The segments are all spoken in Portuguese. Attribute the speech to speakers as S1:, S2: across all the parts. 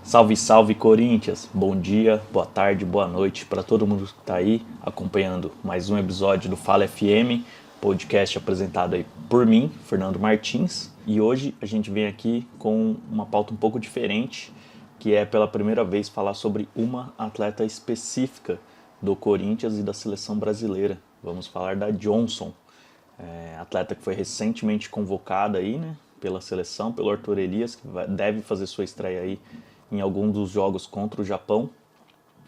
S1: Salve, salve Corinthians! Bom dia, boa tarde, boa noite para todo mundo que está aí acompanhando mais um episódio do Fala FM, podcast apresentado aí por mim, Fernando Martins. E hoje a gente vem aqui com uma pauta um pouco diferente, que é pela primeira vez falar sobre uma atleta específica do Corinthians e da seleção brasileira. Vamos falar da Johnson, atleta que foi recentemente convocada aí, né, pela seleção, pelo Arthur Elias, que deve fazer sua estreia aí em algum dos jogos contra o Japão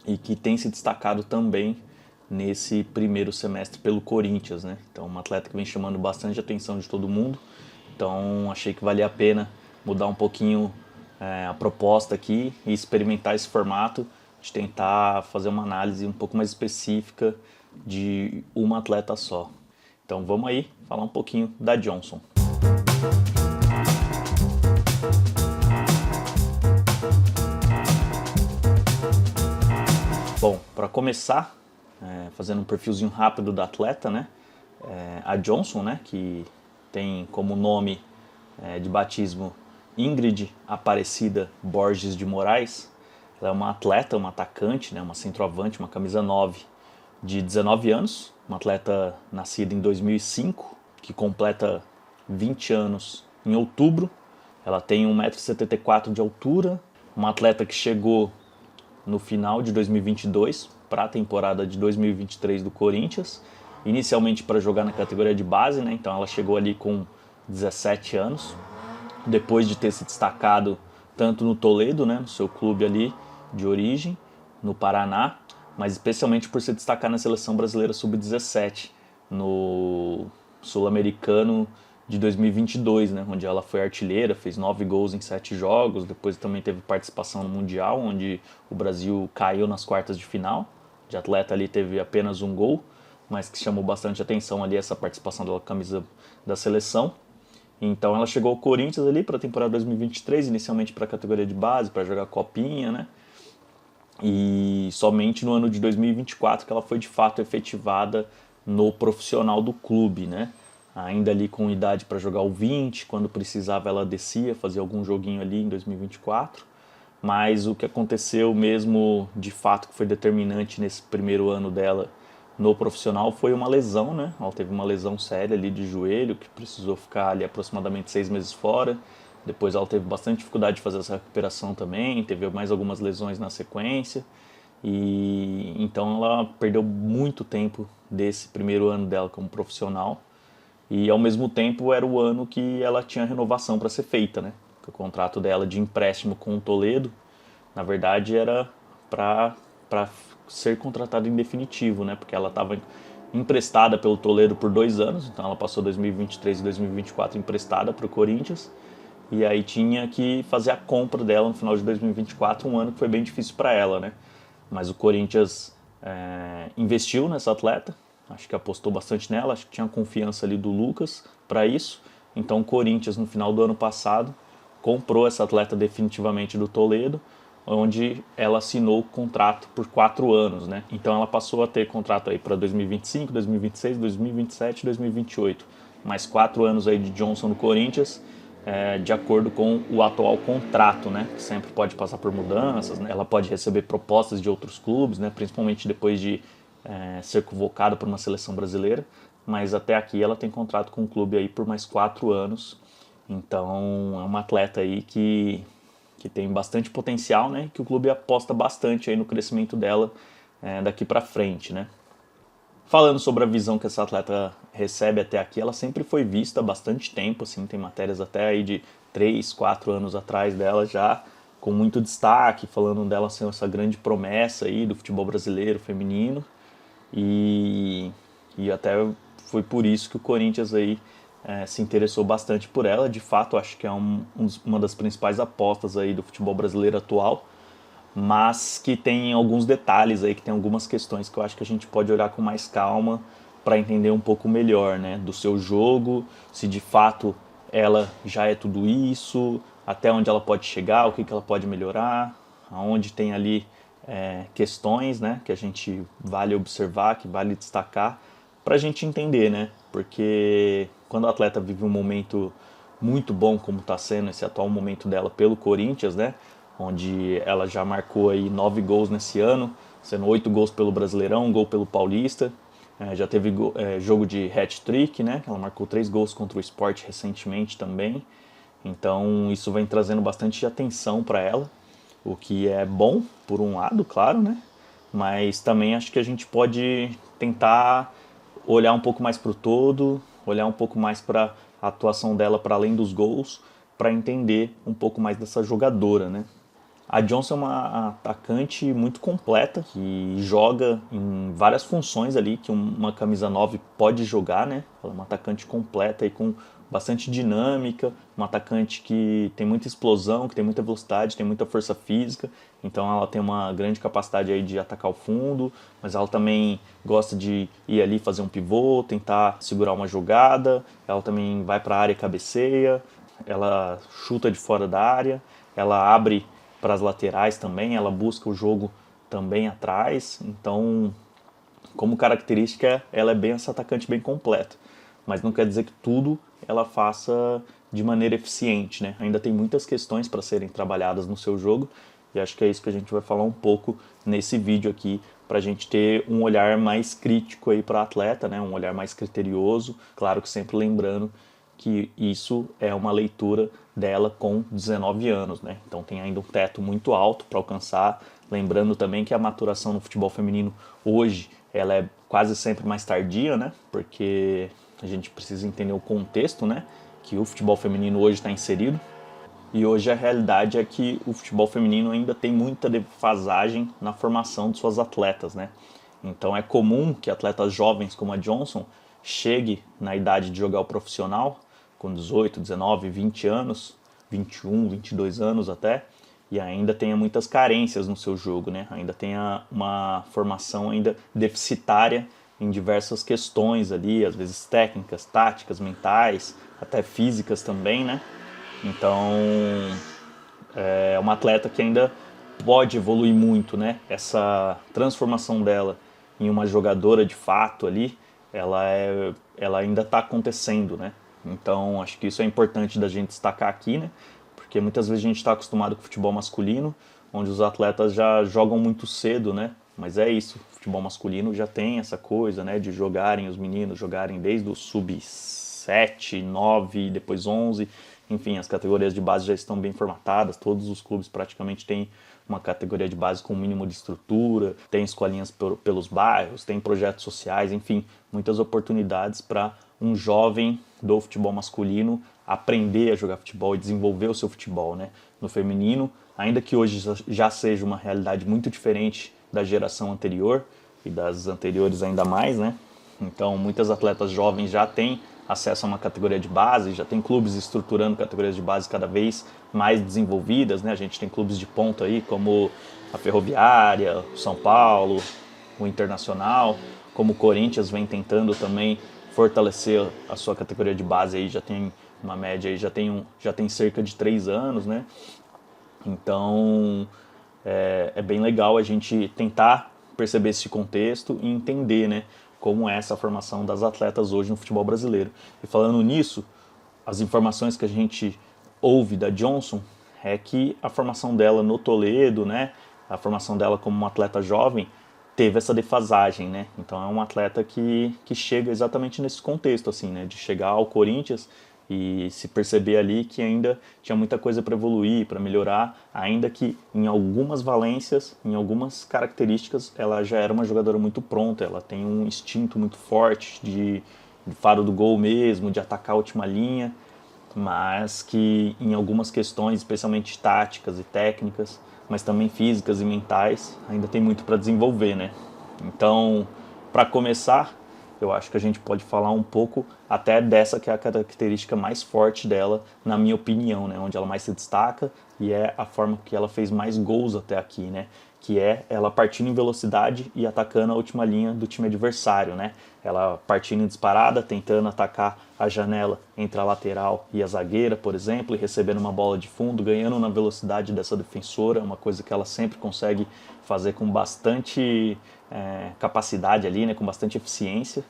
S1: e que tem se destacado também nesse primeiro semestre pelo Corinthians, né? Então, uma atleta que vem chamando bastante atenção de todo mundo. Então, achei que valia a pena mudar um pouquinho a proposta aqui e experimentar esse formato de tentar fazer uma análise um pouco mais específica de uma atleta só. Então, vamos aí falar um pouquinho da Johnson. Bom, para começar, fazendo um perfilzinho rápido da atleta, né? A Johnson, né, que tem como nome de batismo Ingrid Aparecida Borges de Moraes, ela é uma atleta, uma atacante, né, uma centroavante, uma camisa 9 de 19 anos, uma atleta nascida em 2005, que completa 20 anos em outubro. Ela tem 1,74 m de altura, uma atleta que chegou no final de 2022 para a temporada de 2023 do Corinthians, inicialmente para jogar na categoria de base, né? Então ela chegou ali com 17 anos, depois de ter se destacado tanto no Toledo, né, no seu clube ali de origem, no Paraná, mas especialmente por se destacar na seleção brasileira sub-17, no Sul-Americano de 2022, né, onde ela foi artilheira, fez 9 gols em 7 jogos, depois também teve participação no Mundial, onde o Brasil caiu nas quartas de final. De atleta ali teve apenas um gol, mas que chamou bastante atenção ali essa participação da camisa da seleção. Então ela chegou ao Corinthians ali para a temporada 2023, inicialmente para a categoria de base, para jogar copinha, né? E somente no ano de 2024 que ela foi de fato efetivada no profissional do clube, né? Ainda ali com idade para jogar o 20, quando precisava ela descia, fazia algum joguinho ali em 2024. Mas o que aconteceu mesmo de fato que foi determinante nesse primeiro ano dela no profissional foi uma lesão, né? Ela teve uma lesão séria ali de joelho, que precisou ficar ali aproximadamente 6 meses fora. Depois ela teve bastante dificuldade de fazer essa recuperação também, teve mais algumas lesões na sequência. E então ela perdeu muito tempo desse primeiro ano dela como profissional. E ao mesmo tempo era o ano que ela tinha renovação para ser feita, né? O contrato dela de empréstimo com o Toledo, na verdade, era para ser contratada em definitivo, né? Porque ela estava emprestada pelo Toledo por 2 anos, então ela passou 2023 e 2024 emprestada para o Corinthians, e aí tinha que fazer a compra dela no final de 2024, um ano que foi bem difícil para ela, né? Mas o Corinthians investiu nessa atleta, acho que apostou bastante nela, acho que tinha confiança ali do Lucas para isso. Então o Corinthians, no final do ano passado, comprou essa atleta definitivamente do Toledo, onde ela assinou o contrato por 4 anos, né? Então ela passou a ter contrato aí para 2025, 2026, 2027 e 2028. Mais 4 anos aí de Johnson no Corinthians, de acordo com o atual contrato, né? Que sempre pode passar por mudanças, né? Ela pode receber propostas de outros clubes, né? Principalmente depois de ser convocada por uma seleção brasileira, mas até aqui ela tem contrato com o clube aí por mais 4 anos, então é uma atleta aí que tem bastante potencial, né, que o clube aposta bastante aí no crescimento dela daqui para frente, né. Falando sobre a visão que essa atleta recebe até aqui, ela sempre foi vista há bastante tempo, assim, tem matérias até aí de 3, 4 anos atrás dela já, com muito destaque, falando dela ser essa grande promessa aí do futebol brasileiro feminino. E até foi por isso que o Corinthians aí se interessou bastante por ela. De fato, acho que é uma das principais apostas aí do futebol brasileiro atual, mas que tem alguns detalhes aí, que tem algumas questões que eu acho que a gente pode olhar com mais calma para entender um pouco melhor, né, do seu jogo, se de fato ela já é tudo isso, até onde ela pode chegar, o que ela pode melhorar, aonde tem ali questões, né, que a gente vale observar, que vale destacar, para a gente entender, né, porque quando o atleta vive um momento muito bom, como está sendo esse atual momento dela pelo Corinthians, né, onde ela já marcou aí 9 gols nesse ano, sendo 8 gols pelo Brasileirão, 1 gol pelo Paulista. Já teve jogo de hat-trick, né? Ela marcou 3 gols contra o Sport recentemente também. Então isso vem trazendo bastante atenção para ela, o que é bom por um lado, claro, né? Mas também acho que a gente pode tentar olhar um pouco mais para o todo, olhar um pouco mais para a atuação dela para além dos gols, para entender um pouco mais dessa jogadora, né? A Johnson é uma atacante muito completa, que joga em várias funções ali que uma camisa 9 pode jogar, né? Ela é uma atacante completa e com bastante dinâmica, uma atacante que tem muita explosão, que tem muita velocidade, tem muita força física, então ela tem uma grande capacidade aí de atacar o fundo, mas ela também gosta de ir ali fazer um pivô, tentar segurar uma jogada, ela também vai para a área e cabeceia, ela chuta de fora da área, ela abre para as laterais também, ela busca o jogo também atrás, então como característica ela é bem essa atacante bem completa, mas não quer dizer que tudo ela faça de maneira eficiente, né? Ainda tem muitas questões para serem trabalhadas no seu jogo e acho que é isso que a gente vai falar um pouco nesse vídeo aqui, para a gente ter um olhar mais crítico aí para a atleta, né? Um olhar mais criterioso, claro que sempre lembrando que isso é uma leitura dela com 19 anos, né? Então tem ainda um teto muito alto para alcançar. Lembrando também que a maturação no futebol feminino hoje ela é quase sempre mais tardia, né? Porque a gente precisa entender o contexto, né? Que o futebol feminino hoje está inserido. E hoje a realidade é que o futebol feminino ainda tem muita defasagem na formação de suas atletas, né? Então é comum que atletas jovens como a Johnson chegue na idade de jogar o profissional com 18, 19, 20 anos, 21, 22 anos até, e ainda tenha muitas carências no seu jogo, né? Ainda tenha uma formação ainda deficitária em diversas questões ali, às vezes técnicas, táticas, mentais, até físicas também, né? Então, é uma atleta que ainda pode evoluir muito, né? Essa transformação dela em uma jogadora de fato ali, ela ainda está acontecendo, né? Então, acho que isso é importante da gente destacar aqui, né? Porque muitas vezes a gente está acostumado com o futebol masculino, onde os atletas já jogam muito cedo, né? Mas é isso, o futebol masculino já tem essa coisa, né? De jogarem, os meninos jogarem desde o sub-7, 9, depois 11. Enfim, as categorias de base já estão bem formatadas, todos os clubes praticamente têm uma categoria de base com um mínimo de estrutura, tem escolinhas pelos bairros, tem projetos sociais, enfim, muitas oportunidades para um jovem do futebol masculino aprender a jogar futebol e desenvolver o seu futebol, né? No feminino, ainda que hoje já seja uma realidade muito diferente da geração anterior e das anteriores ainda mais, né? Então, muitas atletas jovens já têm acesso a uma categoria de base, já tem clubes estruturando categorias de base cada vez mais desenvolvidas, né? A gente tem clubes de ponta aí, como a Ferroviária, o São Paulo, o Internacional, como o Corinthians vem tentando também fortalecer a sua categoria de base aí, já tem uma média aí, já tem cerca de 3 anos, né? Então, é bem legal a gente tentar perceber esse contexto e entender, né, como é essa formação das atletas hoje no futebol brasileiro. E falando nisso, as informações que a gente ouve da Johnson é que a formação dela no Toledo, né, a formação dela como uma atleta jovem, teve essa defasagem, né? Então é um atleta que chega exatamente nesse contexto, assim, né, de chegar ao Corinthians e se perceber ali que ainda tinha muita coisa para evoluir, para melhorar, ainda que em algumas valências, em algumas características, ela já era uma jogadora muito pronta, ela tem um instinto muito forte de faro do gol mesmo, de atacar a última linha, mas que em algumas questões, especialmente táticas e técnicas, mas também físicas e mentais, ainda tem muito para desenvolver, né? Então, para começar, eu acho que a gente pode falar um pouco até dessa que é a característica mais forte dela, na minha opinião, né? Onde ela mais se destaca e é a forma que ela fez mais gols até aqui, né? Que é ela partindo em velocidade e atacando a última linha do time adversário, né? Ela partindo em disparada, tentando atacar a janela entre a lateral e a zagueira, por exemplo, e recebendo uma bola de fundo, ganhando na velocidade dessa defensora, uma coisa que ela sempre consegue fazer com bastante capacidade ali, né? Com bastante eficiência.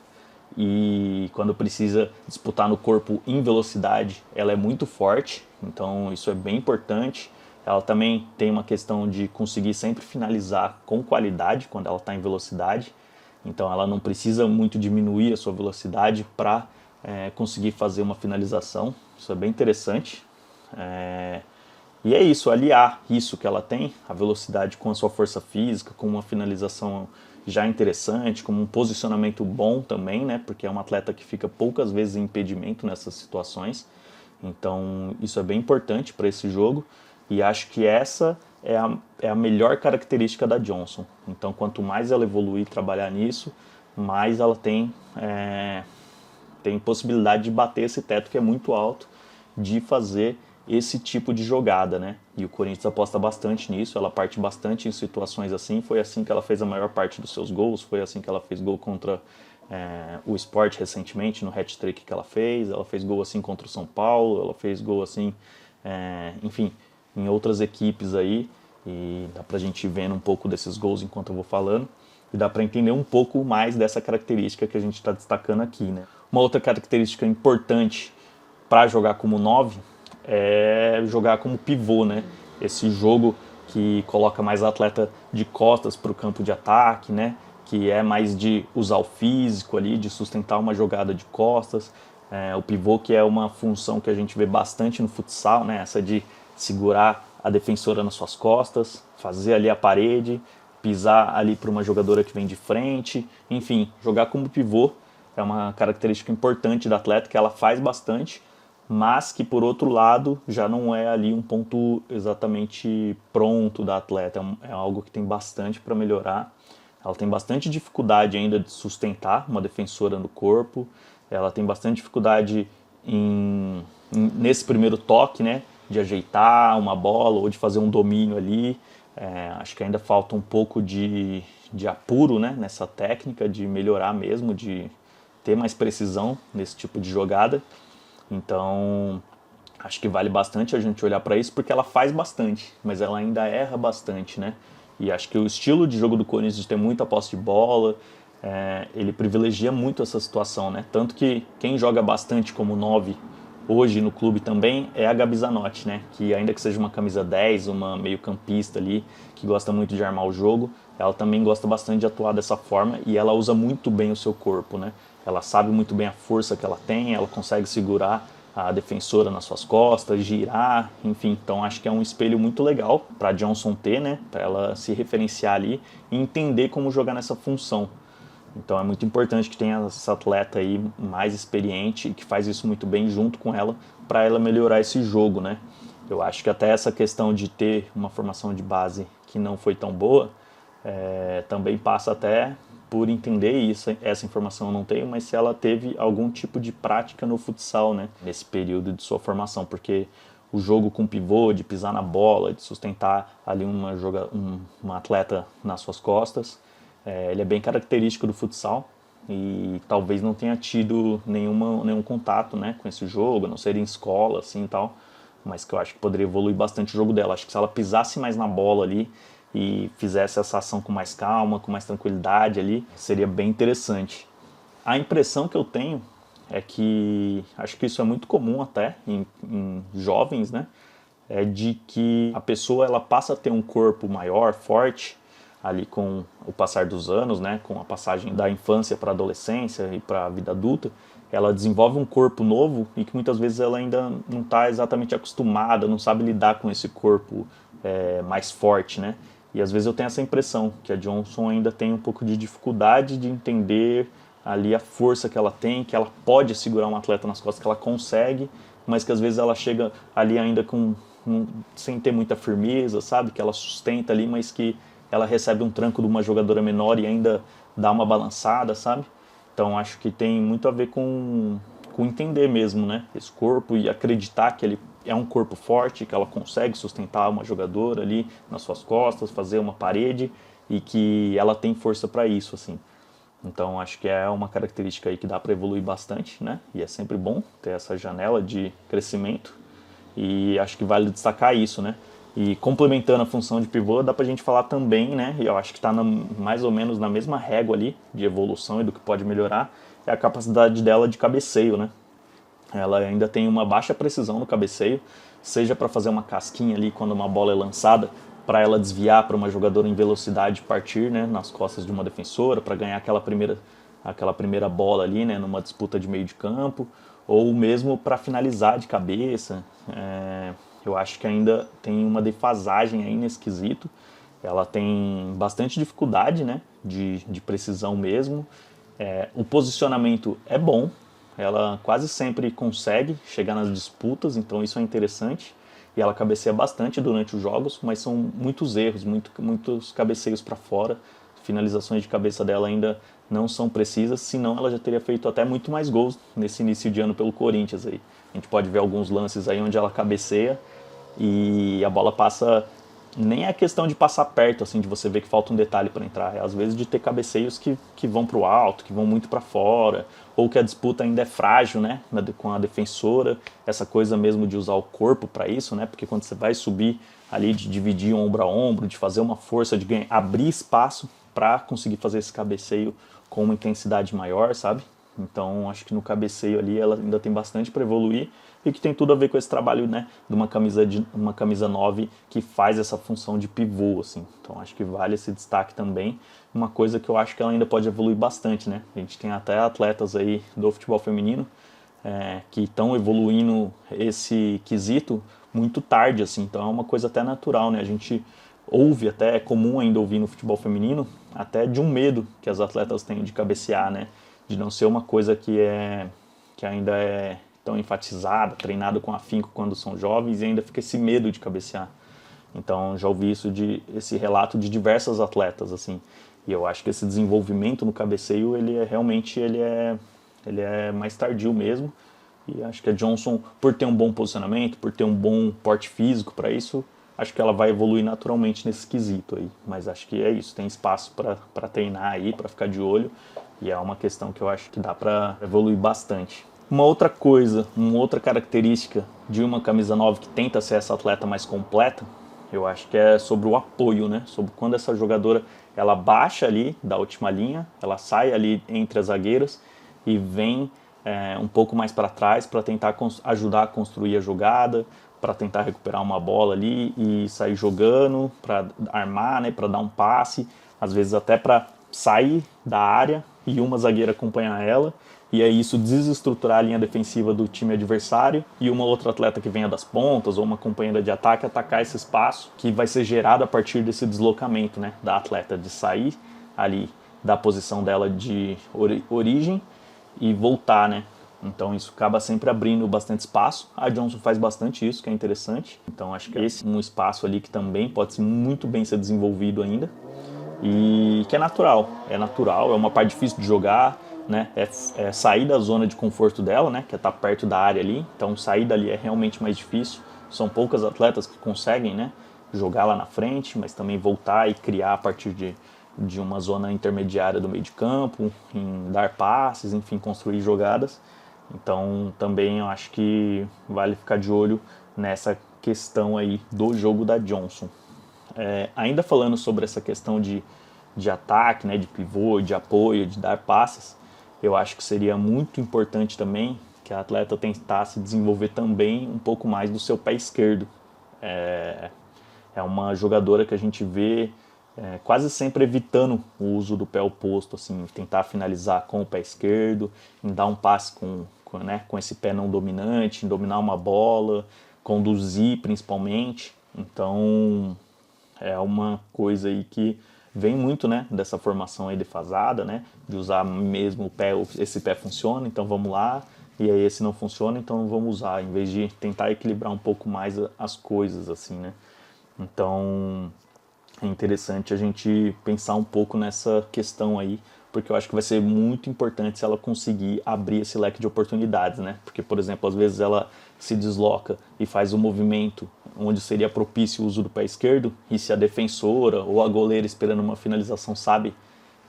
S1: E quando precisa disputar no corpo em velocidade, ela é muito forte, então isso é bem importante. Ela também tem uma questão de conseguir sempre finalizar com qualidade quando ela está em velocidade. Então ela não precisa muito diminuir a sua velocidade para conseguir fazer uma finalização. Isso é bem interessante. E é isso, aliar isso que ela tem, a velocidade com a sua força física, com uma finalização já interessante, com um posicionamento bom também, né? Porque é uma atleta que fica poucas vezes em impedimento nessas situações. Então isso é bem importante para esse jogo. E acho que essa é a melhor característica da Johnson. Então quanto mais ela evoluir e trabalhar nisso, mais ela tem possibilidade de bater esse teto que é muito alto, de fazer esse tipo de jogada, né? E o Corinthians aposta bastante nisso, ela parte bastante em situações assim, foi assim que ela fez a maior parte dos seus gols, foi assim que ela fez gol contra o Sport recentemente, no hat-trick que ela fez gol assim contra o São Paulo, ela fez gol assim, enfim, em outras equipes aí, e dá pra gente ir vendo um pouco desses gols enquanto eu vou falando, e dá pra entender um pouco mais dessa característica que a gente está destacando aqui, né? Uma outra característica importante para jogar como 9 é jogar como pivô, né? Esse jogo que coloca mais atleta de costas para o campo de ataque, né? Que é mais de usar o físico ali, de sustentar uma jogada de costas. O pivô, que é uma função que a gente vê bastante no futsal, né? Essa de segurar a defensora nas suas costas, fazer ali a parede, pisar ali para uma jogadora que vem de frente, enfim, jogar como pivô é uma característica importante da atleta, que ela faz bastante, mas que por outro lado já não é ali um ponto exatamente pronto da atleta, é algo que tem bastante para melhorar. Ela tem bastante dificuldade ainda de sustentar uma defensora no corpo, ela tem bastante dificuldade nesse primeiro toque, né, de ajeitar uma bola ou de fazer um domínio ali. Acho que ainda falta um pouco de apuro, né, nessa técnica, de melhorar mesmo, de ter mais precisão nesse tipo de jogada. Então, acho que vale bastante a gente olhar para isso, porque ela faz bastante, mas ela ainda erra bastante, né? E acho que o estilo de jogo do Corinthians de ter muita posse de bola, ele privilegia muito essa situação, né? Tanto que quem joga bastante como 9 hoje no clube também é a Gabi Zanotti, né? Que ainda que seja uma camisa 10, uma meio campista ali, que gosta muito de armar o jogo, ela também gosta bastante de atuar dessa forma e ela usa muito bem o seu corpo, né? Ela sabe muito bem a força que ela tem, ela consegue segurar a defensora nas suas costas, girar, enfim. Então acho que é um espelho muito legal para Johnson ter, né? Para ela se referenciar ali e entender como jogar nessa função. Então é muito importante que tenha essa atleta aí mais experiente e que faz isso muito bem junto com ela, para ela melhorar esse jogo, né? Eu acho que até essa questão de ter uma formação de base que não foi tão boa, também passa até por entender isso. Essa informação eu não tenho, mas se ela teve algum tipo de prática no futsal, né, nesse período de sua formação, porque o jogo com pivô, de pisar na bola, de sustentar ali uma atleta nas suas costas, ele é bem característico do futsal e talvez não tenha tido nenhum contato, né, com esse jogo, a não ser em escola assim e tal, mas que eu acho que poderia evoluir bastante o jogo dela. Acho que se ela pisasse mais na bola ali e fizesse essa ação com mais calma, com mais tranquilidade ali, seria bem interessante. A impressão que eu tenho é que, acho que isso é muito comum até em jovens, né? É de que a pessoa ela passa a ter um corpo maior, forte, ali com o passar dos anos, né? Com a passagem da infância para a adolescência e para a vida adulta, ela desenvolve um corpo novo e que muitas vezes ela ainda não está exatamente acostumada, não sabe lidar com esse corpo mais forte, né? E às vezes eu tenho essa impressão, que a Johnson ainda tem um pouco de dificuldade de entender ali a força que ela tem, que ela pode segurar um atleta nas costas, que ela consegue, mas que às vezes ela chega ali ainda sem ter muita firmeza, sabe? Que ela sustenta ali, mas que ela recebe um tranco de uma jogadora menor e ainda dá uma balançada, sabe? Então acho que tem muito a ver com entender mesmo, né? Esse corpo e acreditar que ele é um corpo forte, que ela consegue sustentar uma jogadora ali nas suas costas, fazer uma parede e que ela tem força para isso, assim. Então acho que é uma característica aí que dá para evoluir bastante, né? E é sempre bom ter essa janela de crescimento e acho que vale destacar isso, né? E complementando a função de pivô, dá pra gente falar também, né? E eu acho que está mais ou menos na mesma régua ali de evolução e do que pode melhorar, é a capacidade dela de cabeceio, né? Ela ainda tem uma baixa precisão no cabeceio, seja para fazer uma casquinha ali quando uma bola é lançada, para ela desviar para uma jogadora em velocidade partir, né, nas costas de uma defensora, para ganhar aquela primeira bola ali, né, numa disputa de meio de campo, ou mesmo para finalizar de cabeça. Eu acho que ainda tem uma defasagem aí nesse quesito. Ela tem bastante dificuldade, né, de precisão mesmo. O posicionamento é bom, ela quase sempre consegue chegar nas disputas, então isso é interessante. E ela cabeceia bastante durante os jogos, mas são muitos erros, muitos cabeceios para fora. Finalizações de cabeça dela ainda não são precisas, senão ela já teria feito até muito mais gols nesse início de ano pelo Corinthians aí. A gente pode ver alguns lances aí onde ela cabeceia e a bola passa, nem é questão de passar perto, assim, de você ver que falta um detalhe para entrar, é às vezes de ter cabeceios que vão para o alto, que vão muito para fora, ou que a disputa ainda é frágil, né, com a defensora, essa coisa mesmo de usar o corpo para isso, né, porque quando você vai subir ali, de dividir ombro a ombro, de fazer uma força, de abrir espaço para conseguir fazer esse cabeceio com uma intensidade maior, sabe? Então acho que no cabeceio ali ela ainda tem bastante para evoluir e que tem tudo a ver com esse trabalho, né, de uma camisa 9 que faz essa função de pivô, assim. Então acho que vale esse destaque também. Uma coisa que eu acho que ela ainda pode evoluir bastante, né? A gente tem até atletas aí do futebol feminino que estão evoluindo esse quesito muito tarde, assim. Então é uma coisa até natural, né? A gente ouve, até é comum ainda ouvir no futebol feminino, até de um medo que as atletas têm de cabecear, né? De não ser uma coisa que ainda é tão enfatizada, treinada com afinco quando são jovens, e ainda fica esse medo de cabecear. Então já ouvi esse relato de diversas atletas, assim. E eu acho que esse desenvolvimento no cabeceio, ele é mais tardio mesmo. E acho que a Johnson, por ter um bom posicionamento, por ter um bom porte físico para isso, acho que ela vai evoluir naturalmente nesse quesito aí. Mas acho que é isso, tem espaço para treinar aí, para ficar de olho. E é uma questão que eu acho que dá para evoluir bastante. Uma outra coisa, uma outra característica de uma camisa 9 que tenta ser essa atleta mais completa, eu acho que é sobre o apoio, né? Sobre quando essa jogadora ela baixa ali da última linha, ela sai ali entre as zagueiras e vem um pouco mais para trás para tentar ajudar a construir a jogada, para tentar recuperar uma bola ali e sair jogando, para armar, né? Para dar um passe, às vezes até para sair da área e uma zagueira acompanhar ela, e aí isso desestruturar a linha defensiva do time adversário e uma outra atleta que venha das pontas ou uma companheira de ataque atacar esse espaço que vai ser gerado a partir desse deslocamento, né, da atleta, de sair ali da posição dela de origem e voltar, né? Então isso acaba sempre abrindo bastante espaço. A Johnson faz bastante isso, que é interessante. Então acho que esse é um espaço ali que também pode muito bem ser desenvolvido ainda. E que é natural, é uma parte difícil de jogar, né? É sair da zona de conforto dela, né? Que é estar perto da área ali, então sair dali é realmente mais difícil. São poucas atletas que conseguem, né, jogar lá na frente, mas também voltar e criar a partir de uma zona intermediária do meio de campo, em dar passes, enfim, construir jogadas. Então também eu acho que vale ficar de olho nessa questão aí do jogo da Johnson. Ainda falando sobre essa questão de ataque, né, de pivô, de apoio, de dar passes, eu acho que seria muito importante também que a atleta tentasse desenvolver também um pouco mais do seu pé esquerdo. É uma jogadora que a gente vê quase sempre evitando o uso do pé oposto, assim, tentar finalizar com o pé esquerdo, em dar um passe com esse pé não dominante, em dominar uma bola, conduzir principalmente. Então é uma coisa aí que vem muito, né, dessa formação aí defasada, né, de usar mesmo o pé, esse pé funciona, então vamos lá, e aí esse não funciona, então vamos usar, em vez de tentar equilibrar um pouco mais as coisas, assim, né. Então é interessante a gente pensar um pouco nessa questão aí, porque eu acho que vai ser muito importante se ela conseguir abrir esse leque de oportunidades, né? Porque, por exemplo, às vezes ela se desloca e faz um movimento onde seria propício o uso do pé esquerdo, e se a defensora ou a goleira esperando uma finalização sabe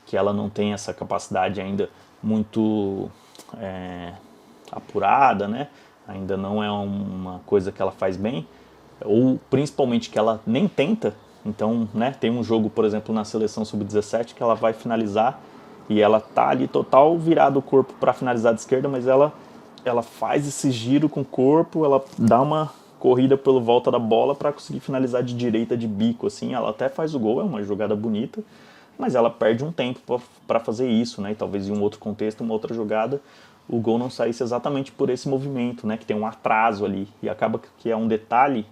S1: que ela não tem essa capacidade ainda muito apurada, né? Ainda não é uma coisa que ela faz bem, ou principalmente que ela nem tenta. Então, né, tem um jogo, por exemplo, na seleção sub-17 que ela vai finalizar e ela tá ali total virado o corpo para finalizar de esquerda, mas ela faz esse giro com o corpo, ela dá uma corrida pelo volta da bola para conseguir finalizar de direita de bico, assim. Ela até faz o gol, é uma jogada bonita, mas ela perde um tempo para fazer isso, né? E talvez em um outro contexto, uma outra jogada, o gol não saísse exatamente por esse movimento, né? Que tem um atraso ali. E acaba que é um detalhe,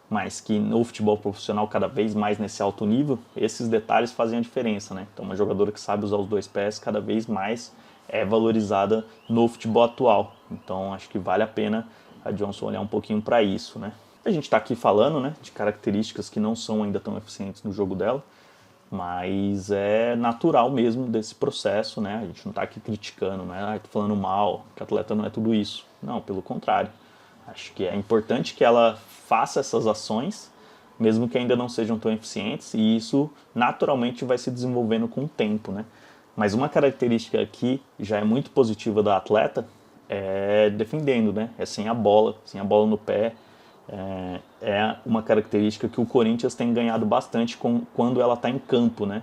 S1: mas que no futebol profissional, cada vez mais nesse alto nível, esses detalhes fazem a diferença, né? Então uma jogadora que sabe usar os dois pés, cada vez mais é valorizada no futebol atual. Então acho que vale a pena a Johnson olhar um pouquinho para isso, né? A gente está aqui falando, né, de características que não são ainda tão eficientes no jogo dela, mas é natural mesmo desse processo, né? A gente não está aqui criticando, né? Tô falando mal, que atleta não é tudo isso. Não, pelo contrário. Acho que é importante que ela faça essas ações, mesmo que ainda não sejam tão eficientes, e isso naturalmente vai se desenvolvendo com o tempo, né? Mas uma característica que já é muito positiva da atleta é defendendo, né? É sem a bola no pé. É uma característica que o Corinthians tem ganhado bastante quando ela está em campo, né?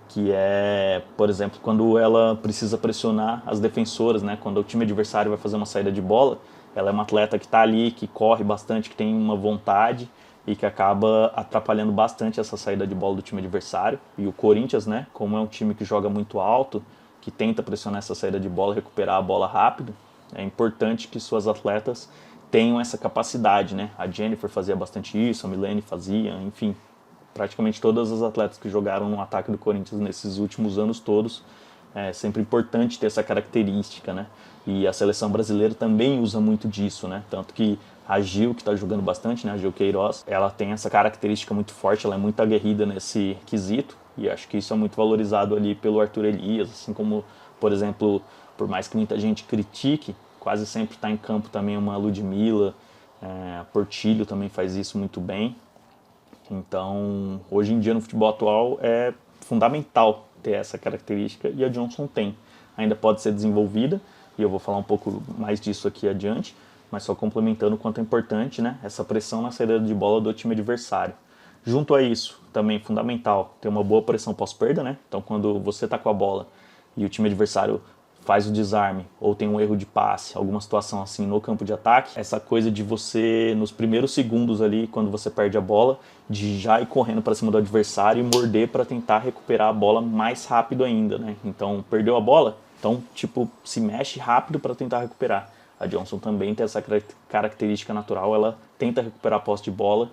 S1: Que é, por exemplo, quando ela precisa pressionar as defensoras, né? Quando o time adversário vai fazer uma saída de bola, ela é uma atleta que está ali, que corre bastante, que tem uma vontade e que acaba atrapalhando bastante essa saída de bola do time adversário. E o Corinthians, né? Como é um time que joga muito alto, que tenta pressionar essa saída de bola, recuperar a bola rápido, é importante que suas atletas tenham essa capacidade, né? A Jennifer fazia bastante isso, a Milene fazia, enfim, praticamente todas as atletas que jogaram no ataque do Corinthians nesses últimos anos todos, é sempre importante ter essa característica, né? E a seleção brasileira também usa muito disso, né? Tanto que a Gil, que está jogando bastante, né? A Gil Queiroz, ela tem essa característica muito forte, ela é muito aguerrida nesse quesito, e acho que isso é muito valorizado ali pelo Arthur Elias, assim como, por exemplo, por mais que muita gente critique, quase sempre está em campo também uma Ludmilla, a Portilho também faz isso muito bem. Então, hoje em dia no futebol atual é fundamental ter essa característica e a Johnson tem. Ainda pode ser desenvolvida, e eu vou falar um pouco mais disso aqui adiante, mas só complementando o quanto é importante, né, essa pressão na saída de bola do time adversário. Junto a isso, também fundamental ter uma boa pressão pós-perda, né? Então, quando você está com a bola e o time adversário faz o desarme ou tem um erro de passe, alguma situação assim no campo de ataque, essa coisa de você, nos primeiros segundos ali, quando você perde a bola, de já ir correndo para cima do adversário e morder para tentar recuperar a bola mais rápido ainda, né? Então, perdeu a bola, então, tipo, se mexe rápido para tentar recuperar. A Johnson também tem essa característica natural, ela tenta recuperar a posse de bola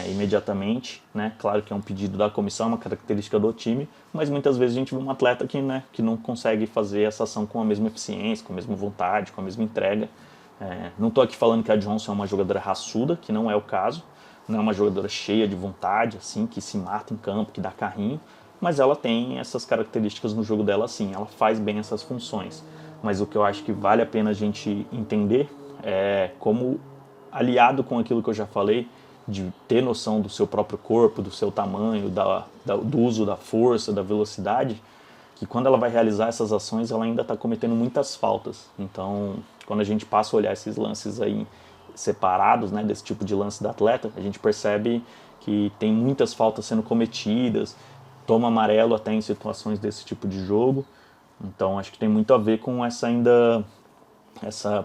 S1: imediatamente, né? Claro que é um pedido da comissão, uma característica do time, mas muitas vezes a gente vê um atleta que, né, que não consegue fazer essa ação com a mesma eficiência, com a mesma vontade, com a mesma entrega. Não estou aqui falando que a Johnson é uma jogadora raçuda, que não é o caso, não é uma jogadora cheia de vontade, assim, que se mata em campo, que dá carrinho, mas ela tem essas características no jogo dela, assim, ela faz bem essas funções. Mas o que eu acho que vale a pena a gente entender é como, aliado com aquilo que eu já falei, de ter noção do seu próprio corpo, do seu tamanho, do uso da força, da velocidade, que quando ela vai realizar essas ações, ela ainda está cometendo muitas faltas. Então, quando a gente passa a olhar esses lances aí separados, né, desse tipo de lance da atleta, a gente percebe que tem muitas faltas sendo cometidas, toma amarelo até em situações desse tipo de jogo. Então, acho que tem muito a ver com essa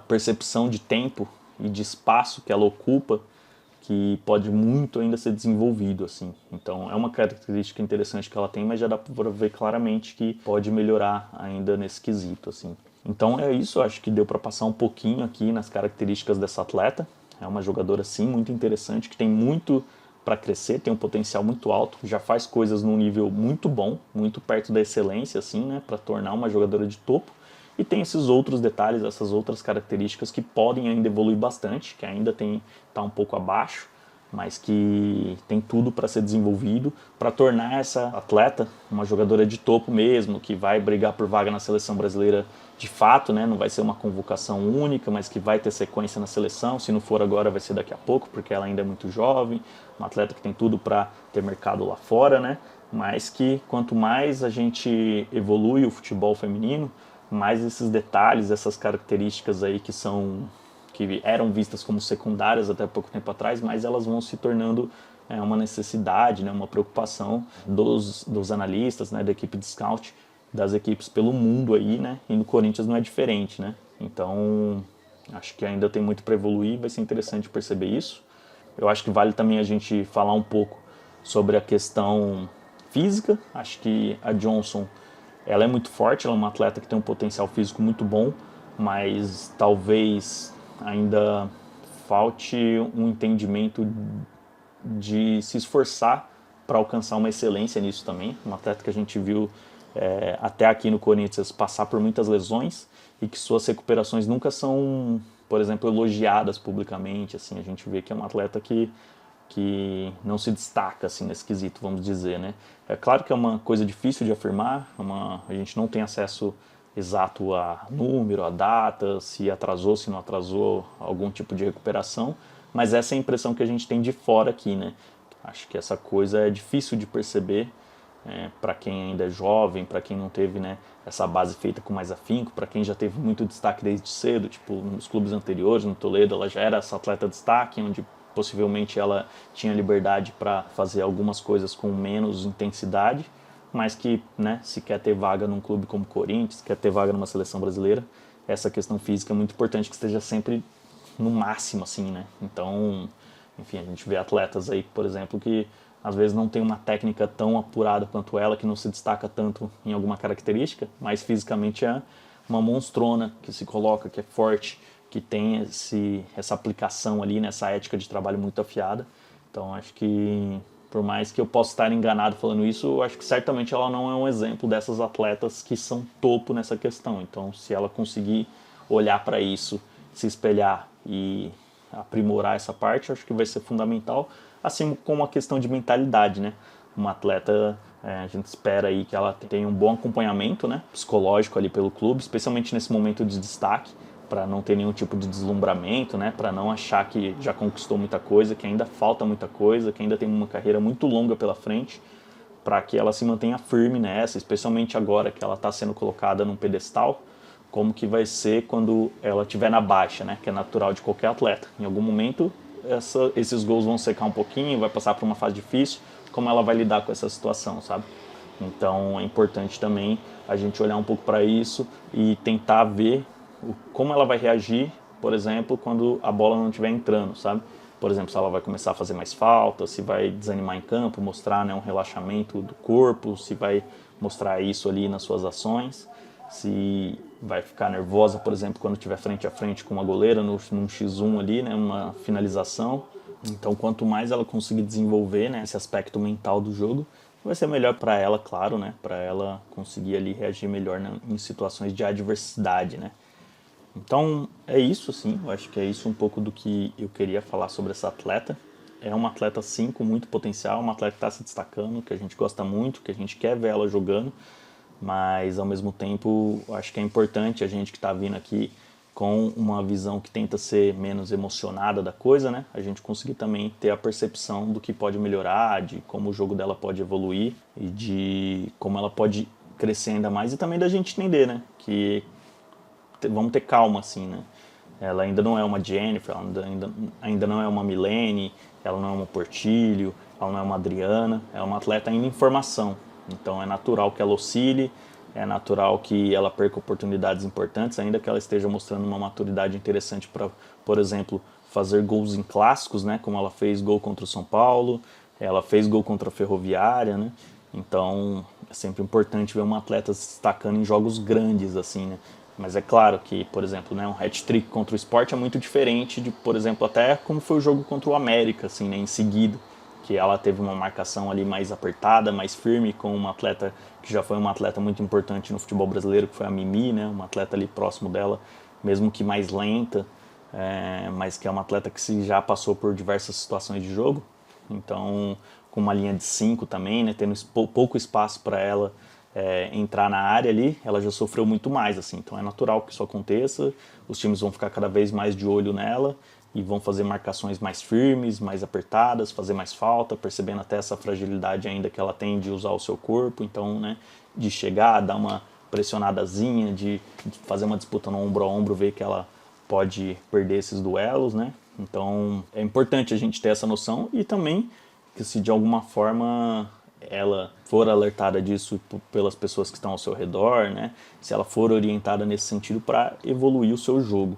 S1: percepção de tempo e de espaço que ela ocupa, que pode muito ainda ser desenvolvido, assim. Então é uma característica interessante que ela tem, mas já dá para ver claramente que pode melhorar ainda nesse quesito, assim. Então é isso, acho que deu para passar um pouquinho aqui nas características dessa atleta. É uma jogadora, sim, muito interessante, que tem muito para crescer, tem um potencial muito alto, já faz coisas num nível muito bom, muito perto da excelência, assim, né, para tornar uma jogadora de topo. E tem esses outros detalhes, essas outras características que podem ainda evoluir bastante, que ainda está um pouco abaixo, mas que tem tudo para ser desenvolvido, para tornar essa atleta uma jogadora de topo mesmo, que vai brigar por vaga na seleção brasileira de fato, né? Não vai ser uma convocação única, mas que vai ter sequência na seleção. Se não for agora, vai ser daqui a pouco, porque ela ainda é muito jovem, uma atleta que tem tudo para ter mercado lá fora, né? Mas que quanto mais a gente evolui o futebol feminino, mais esses detalhes, essas características aí que eram vistas como secundárias até pouco tempo atrás, mas elas vão se tornando uma necessidade, né, uma preocupação dos analistas, né, da equipe de scout, das equipes pelo mundo aí, né, e no Corinthians não é diferente, né. Então, acho que ainda tem muito para evoluir, vai ser interessante perceber isso. eu acho que vale também a gente falar um pouco sobre a questão física. Acho que a Johnson, ela é muito forte, ela é uma atleta que tem um potencial físico muito bom, mas talvez ainda falte um entendimento de se esforçar para alcançar uma excelência nisso também. Uma atleta que a gente viu até aqui no Corinthians passar por muitas lesões e que suas recuperações nunca são, por exemplo, elogiadas publicamente. Assim, a gente vê que é uma atleta que não se destaca assim, nesse quesito, vamos dizer. Né? É claro que é uma coisa difícil de afirmar, a gente não tem acesso exato a número, a data, se atrasou, se não atrasou algum tipo de recuperação, mas essa é a impressão que a gente tem de fora aqui, né? Acho que essa coisa é difícil de perceber para quem ainda é jovem, para quem não teve, né, essa base feita com mais afinco, para quem já teve muito destaque desde cedo, tipo nos clubes anteriores, no Toledo ela já era essa atleta destaque, onde possivelmente ela tinha liberdade para fazer algumas coisas com menos intensidade, mas que, né, se quer ter vaga num clube como o Corinthians, quer ter vaga numa seleção brasileira, essa questão física é muito importante que esteja sempre no máximo, assim, né? Então, enfim, a gente vê atletas aí, por exemplo, que às vezes não tem uma técnica tão apurada quanto ela, que não se destaca tanto em alguma característica, mas fisicamente é uma monstrona que se coloca, que é forte, que tem essa aplicação ali, nessa ética de trabalho muito afiada. Então, acho que, por mais que eu possa estar enganado falando isso, eu acho que certamente ela não é um exemplo dessas atletas que são topo nessa questão. Então, se ela conseguir olhar para isso, se espelhar e aprimorar essa parte, acho que vai ser fundamental, assim como a questão de mentalidade, né? Uma atleta, a gente espera aí que ela tenha um bom acompanhamento, né, psicológico ali pelo clube, especialmente nesse momento de destaque, para não ter nenhum tipo de deslumbramento, né, para não achar que já conquistou muita coisa, que ainda falta muita coisa, que ainda tem uma carreira muito longa pela frente, para que ela se mantenha firme nessa, especialmente agora que ela está sendo colocada num pedestal, como que vai ser quando ela estiver na baixa, né, que é natural de qualquer atleta. Em algum momento esses gols vão secar um pouquinho, vai passar por uma fase difícil, como ela vai lidar com essa situação, sabe? Então é importante também a gente olhar um pouco para isso e tentar ver como ela vai reagir, por exemplo, quando a bola não estiver entrando, sabe? Por exemplo, se ela vai começar a fazer mais falta, se vai desanimar em campo, mostrar, né, um relaxamento do corpo, se vai mostrar isso ali nas suas ações, se vai ficar nervosa, por exemplo, quando estiver frente a frente com uma goleira num X1 ali, né, uma finalização. Então, quanto mais ela conseguir desenvolver, né, esse aspecto mental do jogo, vai ser melhor para ela, claro, né, para ela conseguir ali reagir melhor em situações de adversidade, né. Então, é isso, sim, eu acho que é isso um pouco do que eu queria falar sobre essa atleta. É uma atleta, sim, com muito potencial, uma atleta que está se destacando, que a gente gosta muito, que a gente quer ver ela jogando, mas ao mesmo tempo acho que é importante a gente que está vindo aqui com uma visão que tenta ser menos emocionada da coisa, né? A gente conseguir também ter a percepção do que pode melhorar, de como o jogo dela pode evoluir e de como ela pode crescer ainda mais, e também da gente entender, né, que vamos ter calma, assim, né? Ela ainda não é uma Jennifer, ela ainda não é uma Milene, ela não é uma Portilho, ela não é uma Adriana, é uma atleta ainda em formação. Então é natural que ela oscile, é natural que ela perca oportunidades importantes, ainda que ela esteja mostrando uma maturidade interessante para, por exemplo, fazer gols em clássicos, né? Como ela fez gol contra o São Paulo, ela fez gol contra a Ferroviária, né? Então é sempre importante ver uma atleta se destacando em jogos grandes, assim, né? Mas é claro que, por exemplo, né, um hat-trick contra o Sport é muito diferente de, por exemplo, até como foi o jogo contra o América, assim, né, em seguida, que ela teve uma marcação ali mais apertada, mais firme, com uma atleta que já foi uma atleta muito importante no futebol brasileiro, que foi a Mimi, né, uma atleta ali próximo dela, mesmo que mais lenta, mas que é uma atleta que já passou por diversas situações de jogo. Então, com uma linha de 5 também, né, tendo pouco espaço para ela entrar na área ali, ela já sofreu muito mais, assim, então é natural que isso aconteça, os times vão ficar cada vez mais de olho nela e vão fazer marcações mais firmes, mais apertadas, fazer mais falta, percebendo até essa fragilidade ainda que ela tem de usar o seu corpo, então, né, de chegar, dar uma pressionadazinha, de fazer uma disputa no ombro a ombro, ver que ela pode perder esses duelos, né, então é importante a gente ter essa noção e também que se de alguma forma ela for alertada disso pelas pessoas que estão ao seu redor, né? Se ela for orientada nesse sentido para evoluir o seu jogo.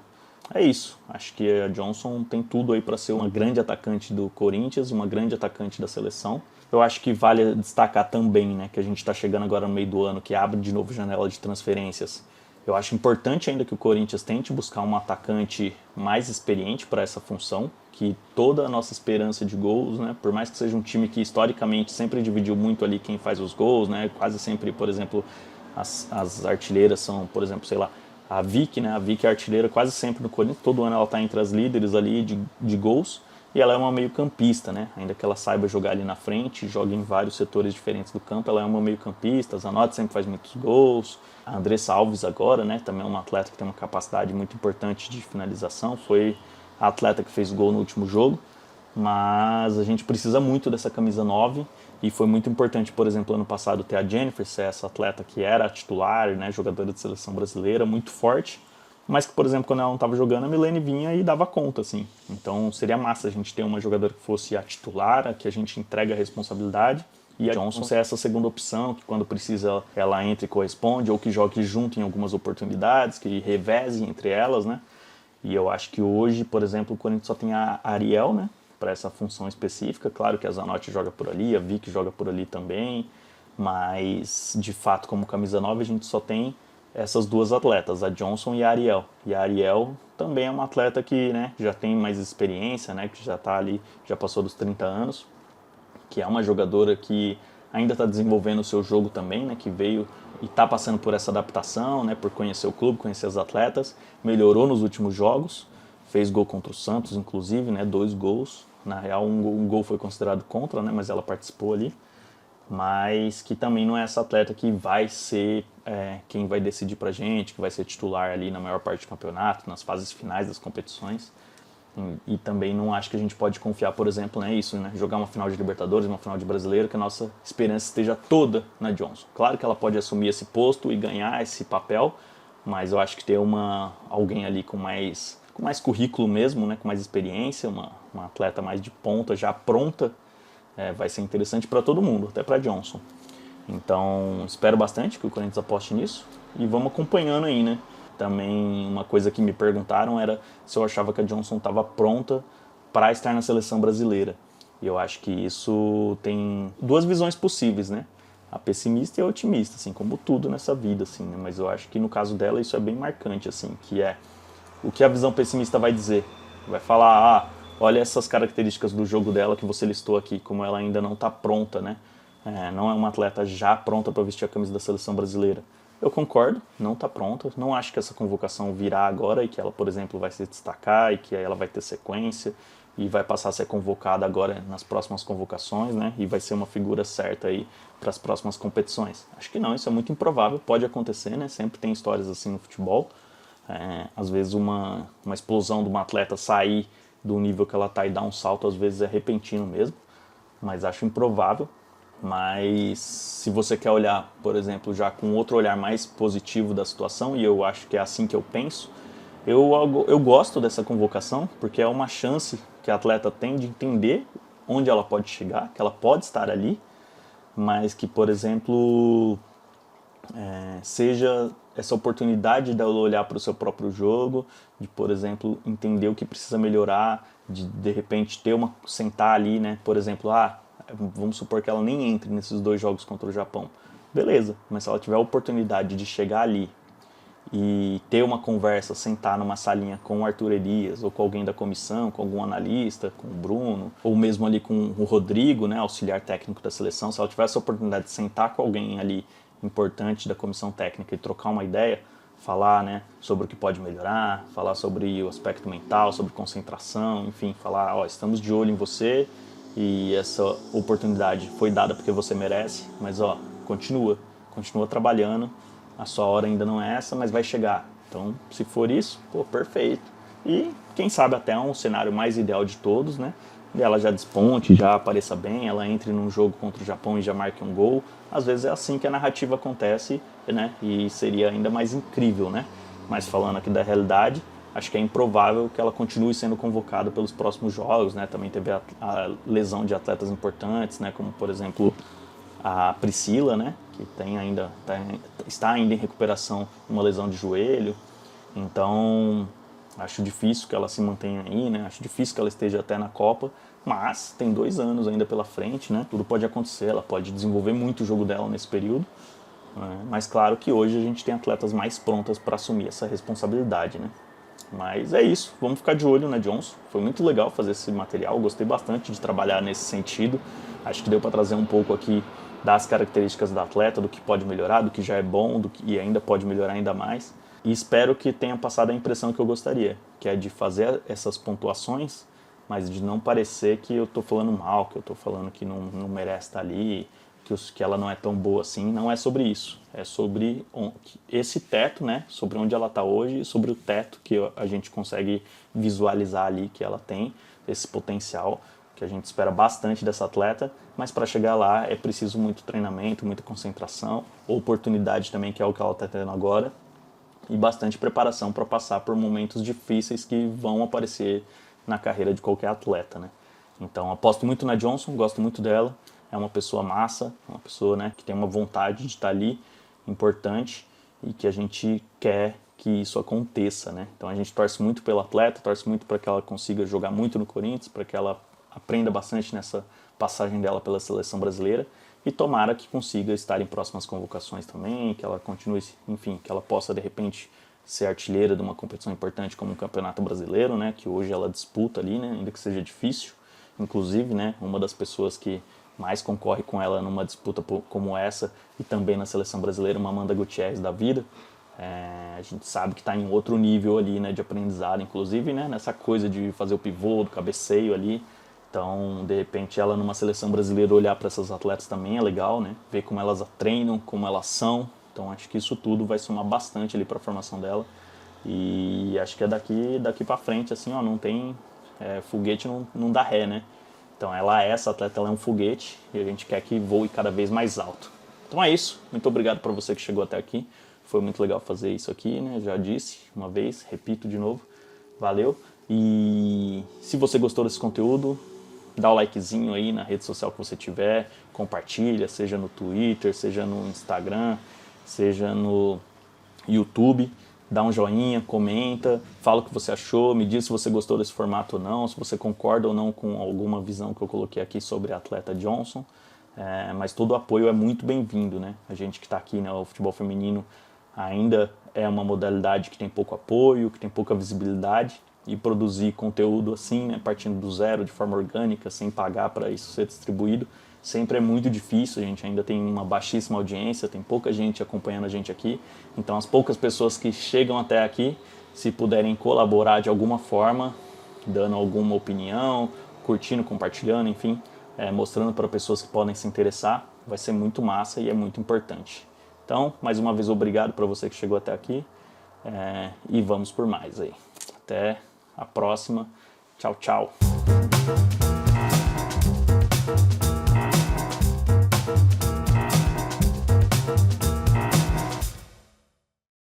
S1: é isso. Acho que a Johnson tem tudo aí para ser uma grande atacante do Corinthians, uma grande atacante da seleção. Eu acho que vale destacar também, né, que a gente está chegando agora no meio do ano, que abre de novo janela de transferências. Eu acho importante ainda que o Corinthians tente buscar um atacante mais experiente para essa função, que toda a nossa esperança de gols, né, por mais que seja um time que historicamente sempre dividiu muito ali quem faz os gols, né, quase sempre, por exemplo, as artilheiras são, por exemplo, sei lá, a Vicky, né, a Vicky é artilheira quase sempre no Corinthians, todo ano ela está entre as líderes ali de gols, e ela é uma meio-campista, né? Ainda que ela saiba jogar ali na frente, joga em vários setores diferentes do campo, ela é uma meio-campista. A Zanotti sempre faz muitos gols. A Andressa Alves agora, né? Também é uma atleta que tem uma capacidade muito importante de finalização. Foi a atleta que fez gol no último jogo. Mas a gente precisa muito dessa camisa 9 e foi muito importante, por exemplo, ano passado ter a Jennifer, essa atleta que era titular, né? Jogadora de seleção brasileira, muito forte. Mas que, por exemplo, quando ela não estava jogando, a Milene vinha e dava conta, assim. Então seria massa a gente ter uma jogadora que fosse a titular, a que a gente entrega a responsabilidade, e a Johnson ser essa segunda opção, que quando precisa ela entre e corresponde, ou que jogue junto em algumas oportunidades, que reveze entre elas, né? E eu acho que hoje, por exemplo, o Corinthians só tem a Ariel, né? Para essa função específica. Claro que a Zanotti joga por ali, a Vicky joga por ali também, mas de fato, como camisa 9, a gente só tem essas duas atletas, a Johnson e a Ariel. E a Ariel também é uma atleta que, né, já tem mais experiência, né, que já está ali, já passou dos 30 anos, que é uma jogadora que ainda está desenvolvendo o seu jogo também, né, que veio e está passando por essa adaptação, né, por conhecer o clube, conhecer as atletas, melhorou nos últimos jogos, fez gol contra o Santos, inclusive, né, 2 gols. Na real, um gol foi considerado contra, né, mas ela participou ali. Mas que também não é essa atleta que vai ser quem vai decidir pra gente, que vai ser titular ali na maior parte do campeonato, nas fases finais das competições. E também não acho que a gente pode confiar, por exemplo, nisso, né? Jogar uma final de Libertadores, uma final de Brasileiro, que a nossa esperança esteja toda na Johnson. Claro que ela pode assumir esse posto e ganhar esse papel, mas eu acho que ter alguém ali com mais currículo mesmo, né? Com mais experiência, uma atleta mais de ponta, já pronta, vai ser interessante para todo mundo, até para Johnson. Então, espero bastante que o Corinthians aposte nisso e vamos acompanhando aí, né? Também uma coisa que me perguntaram era se eu achava que a Johnson estava pronta para estar na seleção brasileira. E eu acho que isso tem duas visões possíveis, né? A pessimista e a otimista, assim, como tudo nessa vida, assim, né? Mas eu acho que no caso dela isso é bem marcante, assim, que é o que a visão pessimista vai dizer. Vai falar, olha essas características do jogo dela que você listou aqui, como ela ainda não está pronta, né? Não é uma atleta já pronta para vestir a camisa da seleção brasileira. Eu concordo, não está pronta. Não acho que essa convocação virá agora e que ela, por exemplo, vai se destacar e que ela vai ter sequência e vai passar a ser convocada agora nas próximas convocações, né? E vai ser uma figura certa aí para as próximas competições. Acho que não, isso é muito improvável, pode acontecer, né? Sempre tem histórias assim no futebol. Às vezes uma explosão de uma atleta sair do nível que ela está e dar um salto, às vezes é repentino mesmo, mas acho improvável. Mas se você quer olhar, por exemplo, já com outro olhar mais positivo da situação, e eu acho que é assim que eu penso, eu gosto dessa convocação, porque é uma chance que a atleta tem de entender onde ela pode chegar, que ela pode estar ali, mas que, por exemplo, seja essa oportunidade dela olhar para o seu próprio jogo, de, por exemplo, entender o que precisa melhorar, de repente sentar ali, né, por exemplo, vamos supor que ela nem entre nesses 2 jogos contra o Japão. Beleza, mas se ela tiver a oportunidade de chegar ali e ter uma conversa, sentar numa salinha com o Arthur Elias, ou com alguém da comissão, com algum analista, com o Bruno, ou mesmo ali com o Rodrigo, né, auxiliar técnico da seleção, se ela tiver essa oportunidade de sentar com alguém ali importante da comissão técnica e trocar uma ideia, falar, né, sobre o que pode melhorar, falar sobre o aspecto mental, sobre concentração, enfim, falar, estamos de olho em você e essa oportunidade foi dada porque você merece, mas continua trabalhando, a sua hora ainda não é essa, mas vai chegar. Então, se for isso, perfeito. E quem sabe até um cenário mais ideal de todos, né? Ela já desponte, já apareça bem, ela entre num jogo contra o Japão e já marque um gol. Às vezes é assim que a narrativa acontece, né? E seria ainda mais incrível, né? Mas falando aqui da realidade, acho que é improvável que ela continue sendo convocada pelos próximos jogos, né? Também teve a lesão de atletas importantes, né? Como, por exemplo, a Priscila, né? Que está ainda em recuperação, uma lesão de joelho. Então, Acho difícil que ela se mantenha aí, né? Acho difícil que ela esteja até na Copa, mas tem 2 anos ainda pela frente, né? Tudo pode acontecer, ela pode desenvolver muito o jogo dela nesse período. Né? Mas claro que hoje a gente tem atletas mais prontas para assumir essa responsabilidade, né? Mas é isso, vamos ficar de olho na Johnson. Foi muito legal fazer esse material, gostei bastante de trabalhar nesse sentido. Acho que deu para trazer um pouco aqui das características da atleta, do que pode melhorar, do que já é bom, do que ainda pode melhorar ainda mais. E espero que tenha passado a impressão que eu gostaria, que é de fazer essas pontuações, mas de não parecer que eu estou falando mal, que eu estou falando que não merece estar ali, que ela não é tão boa assim. Não é sobre isso. É sobre esse teto, né? Sobre onde ela está hoje e sobre o teto que a gente consegue visualizar ali que ela tem, esse potencial, que a gente espera bastante dessa atleta, mas para chegar lá é preciso muito treinamento, muita concentração, oportunidade também, que é o que ela está tendo agora, e bastante preparação para passar por momentos difíceis que vão aparecer na carreira de qualquer atleta, né? Então aposto muito na Johnson, gosto muito dela, é uma pessoa massa, uma pessoa, né, que tem uma vontade de estar ali, importante, e que a gente quer que isso aconteça, né? Então a gente torce muito pela atleta, torce muito para que ela consiga jogar muito no Corinthians, para que ela aprenda bastante nessa passagem dela pela seleção brasileira, e tomara que consiga estar em próximas convocações também, que ela continue, enfim, que ela possa de repente ser artilheira de uma competição importante como o Campeonato Brasileiro, né, que hoje ela disputa ali, né, ainda que seja difícil. Inclusive, né, uma das pessoas que mais concorre com ela numa disputa como essa e também na seleção brasileira, uma Amanda Gutierrez da vida. A gente sabe que está em outro nível ali, né, de aprendizado, inclusive, né, nessa coisa de fazer o pivô, do cabeceio ali. Então, de repente, ela numa seleção brasileira olhar para essas atletas também é legal, né? Ver como elas treinam, como elas são. Então, acho que isso tudo vai somar bastante ali para a formação dela. E acho que é daqui para frente, assim, ó, não tem foguete, não dá ré, né? Então, essa atleta, ela é um foguete e a gente quer que voe cada vez mais alto. Então é isso. Muito obrigado para você que chegou até aqui. Foi muito legal fazer isso aqui, né? Já disse uma vez, repito de novo. Valeu. E se você gostou desse conteúdo, dá o likezinho aí na rede social que você tiver, compartilha, seja no Twitter, seja no Instagram, seja no YouTube, dá um joinha, comenta, fala o que você achou, me diz se você gostou desse formato ou não, se você concorda ou não com alguma visão que eu coloquei aqui sobre a atleta Johnson, mas todo o apoio é muito bem-vindo, né? A gente que está aqui, né, o futebol feminino ainda é uma modalidade que tem pouco apoio, que tem pouca visibilidade, e produzir conteúdo assim, né, partindo do zero, de forma orgânica, sem pagar para isso ser distribuído, sempre é muito difícil. A gente ainda tem uma baixíssima audiência, tem pouca gente acompanhando a gente aqui, então as poucas pessoas que chegam até aqui, se puderem colaborar de alguma forma, dando alguma opinião, curtindo, compartilhando, enfim, mostrando para pessoas que podem se interessar, vai ser muito massa e é muito importante. Então, mais uma vez, obrigado para você que chegou até aqui, e vamos por mais aí. Até a próxima. Tchau, tchau.